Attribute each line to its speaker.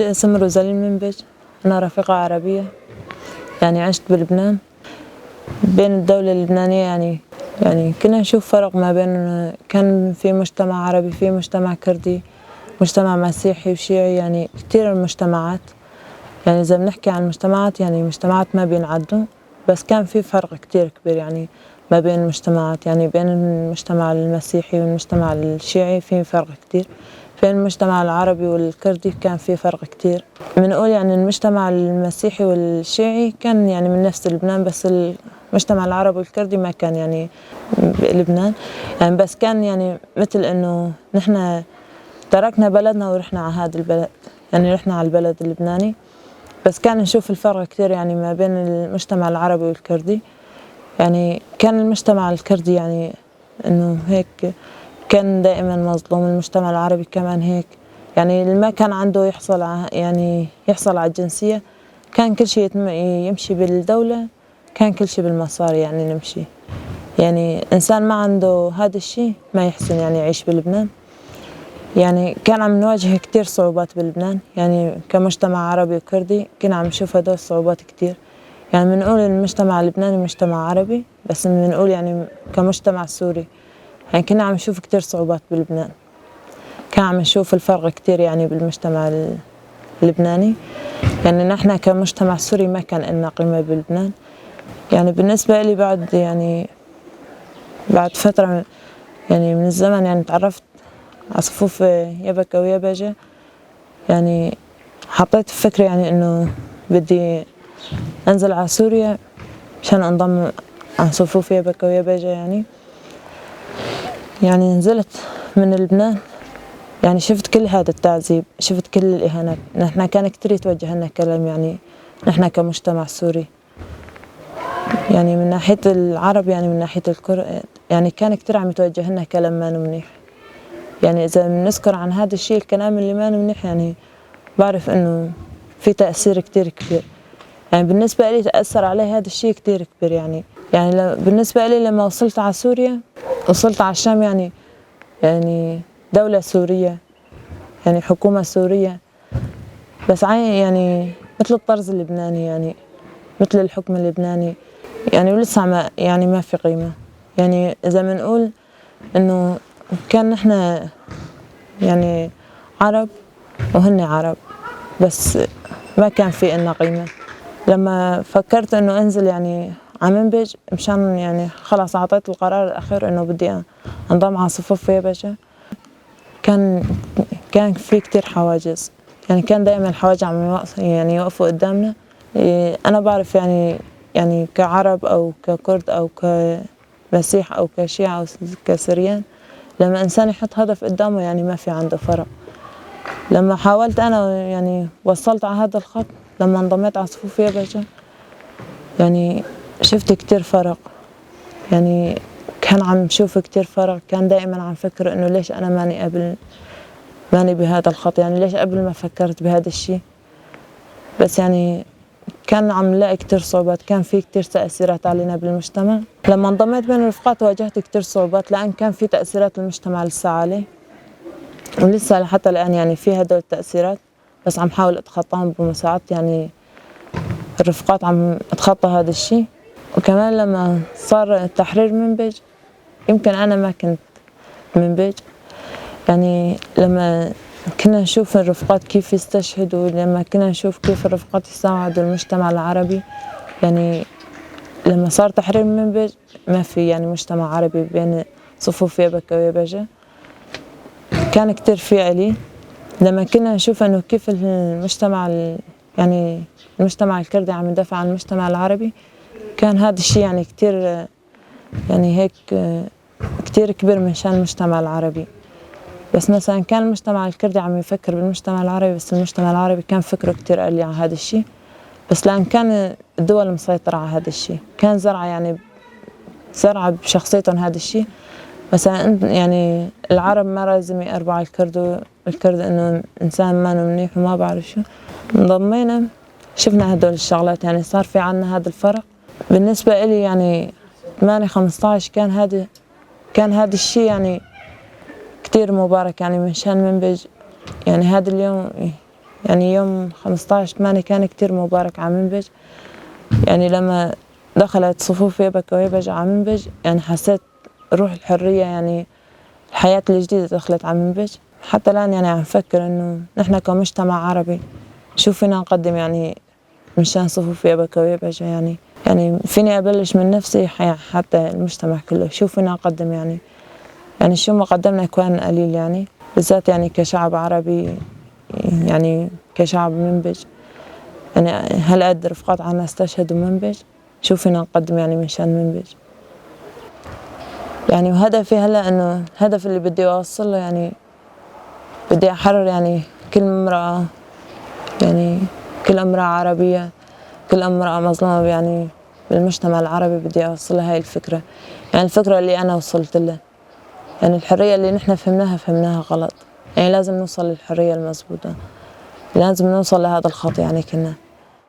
Speaker 1: اسم روزالين منبج. أنا رفيقة عربية، يعني عشت بلبنان بين الدولة اللبنانية، يعني كنا نشوف فرق ما بين كان في مجتمع عربي، في مجتمع كردي، مجتمع مسيحي وشيعي، يعني كتير المجتمعات. يعني إذا بنحكي عن المجتمعات، يعني مجتمعات ما بينعدوا، بس كان في فرق كتير كبير يعني ما بين المجتمعات. يعني بين المجتمع المسيحي والمجتمع الشيعي في فرق كتير، بين المجتمع العربي والكردي كان في فرق كتير. بنقول يعني المجتمع المسيحي والشيعي كان يعني من نفس لبنان، بس المجتمع العربي والكردي ما كان يعني بلبنان، يعني بس كان يعني مثل إنه نحن تركنا بلدنا ورحنا على هذا البلد، يعني رحنا على البلد اللبناني. بس كان نشوف الفرق كتير يعني ما بين المجتمع العربي والكردي. يعني كان المجتمع الكردي يعني إنه هيك كان دائما مظلوم، المجتمع العربي كمان هيك، يعني اللي ما كان عنده يحصل على الجنسية كان كل شيء يمشي بالدولة، كان كل شيء بالمصاري يعني نمشي. يعني إنسان ما عنده هذا الشيء ما يحسن يعني يعيش بلبنان. يعني كان عم نواجه كتير صعوبات بلبنان، يعني كمجتمع عربي وكردي كنا عم نشوف هدول الصعوبات كتير. يعني بنقول المجتمع اللبناني مجتمع عربي، بس بنقول يعني كمجتمع سوري يعني كنا عم نشوف كتير صعوبات بلبنان. كان عم نشوف الفرق كتير يعني بالمجتمع اللبناني. يعني نحن كمجتمع سوري ما كان لنا قيمة بلبنان. يعني بالنسبة لي بعد فترة يعني من الزمن، يعني تعرفت على صفوف يبكة ويبجة. يعني حطيت في فكري يعني إنه بدي أنزل على سوريا مشان أنضم على صفوف يبكة ويبجة. يعني نزلت من لبنان، يعني شفت كل هذا التعذيب، شفت كل الإهانات. نحن كان كتير يتوجه لنا كلام، يعني نحن كمجتمع سوري، يعني من ناحية العرب، يعني من ناحية الكرد، يعني كان كتير عم يتوجه لنا كلام ما منيح. يعني إذا بنذكر عن هذا الشيء الكلام اللي ما منيح، يعني بعرف إنه في تأثير كتير كبير. يعني بالنسبة لي تأثر علي هذا الشيء كتير كبير. يعني بالنسبة لي لما وصلت على سوريا، وصلت على الشام، يعني دولة سورية، يعني حكومة سورية، بس يعني مثل الطرز اللبناني، يعني مثل الحكم اللبناني، يعني ولسه ما في قيمة. يعني إذا بنقول إنه كان نحن يعني عرب وهن عرب، بس ما كان في إلنا قيمة. لما فكرت إنه أنزل يعني على منبج، مشان يعني خلاص أعطيت القرار الأخير إنه بدي أنضم على صفوف يبجة، كان في كتير حواجز. يعني كان دائما الحواجز عم يوقفوا قدامنا. أنا بعرف يعني كعرب أو ككرد أو كمسيح أو كشيعة أو كسريان، لما إنسان يحط هدف قدامه يعني ما في عنده فرق. لما حاولت أنا يعني وصلت على هذا الخط، لما انضميت على صفوف يبجة، يعني شفت كتير فرق. يعني كان عم شوف كتير فرق. كان دائما عم فكر إنه ليش أنا ماني بهذا الخط، يعني ليش قبل ما فكرت بهذا الشيء. بس يعني كان عم نلاقي كتير صعوبات، كان في كتير تأثيرات علينا بالمجتمع. لما انضميت بين الرفقات واجهت كتير صعوبات، لأن كان في تأثيرات المجتمع لسه علي، ولسه حتى الآن يعني في هدول التأثيرات، بس عم حاول أتخطاهم بمساعدة يعني الرفقات، عم أتخطى هذا الشيء. وكمان لما صار تحرير منبج، يمكن أنا ما كنت منبج، يعني لما كنا نشوف الرفقات كيف يستشهدوا، لما كنا نشوف كيف الرفقات يساعدوا المجتمع العربي، يعني لما صار تحرير منبج ما في يعني مجتمع عربي بين صفوف يبكة ويبجة. كان كتير فعلي لما كنا نشوف انه كيف يعني المجتمع الكردي عم يدافع عن المجتمع العربي. كان هذا الشيء يعني كتير يعني هيك كتير كبير من شان المجتمع العربي. بس مثلا كان المجتمع الكردي عم يفكر بالمجتمع العربي، بس المجتمع العربي كان فكره كتير قلي على هذا الشيء. بس لأن كان الدول مسيطرة على هذا الشيء، كان زرعة بشخصيتهم هذا الشيء. مثلا يعني العرب ما لازم يقربوا على الكرد إنه إنسان ما منيح وما بعرف شو. انضمينا، شفنا هدول الشغلات، يعني صار في عنا هذا الفرق. بالنسبة إلي يعني 8/15 كان هذا الشيء يعني كتير مبارك، يعني من شان منبج. يعني هذا اليوم يعني يوم 15/8 كان كتير مبارك على منبج. يعني لما دخلت صفوف يبك ويبج على منبج يعني حسيت روح الحرية، يعني الحياة الجديدة دخلت على منبج. حتى الآن يعني عم فكر إنه نحن كمجتمع عربي شو فينا نقدم يعني مشان صفوف يبك ويبج. يعني فيني أبلش من نفسي حتى المجتمع كله شو فينا نقدم يعني شو ما قدمنا يكون قليل، يعني بالذات يعني كشعب عربي، يعني كشعب منبج. يعني هالقد رفقات عنا استشهدوا منبج، شو فينا نقدم يعني مشان منبج. يعني وهدفي هلا إنه الهدف اللي بدي أوصله، يعني بدي أحرر يعني كل امرأة، يعني كل امرأة عربية، كل امرأة مظلومة يعني بالمجتمع العربي. بدي أوصلها هاي الفكرة، يعني الفكرة اللي أنا وصلت لها. يعني الحرية اللي نحن فهمناها غلط، يعني لازم نوصل للحرية المظبوطة، لازم نوصل لهذا الخط يعني كنا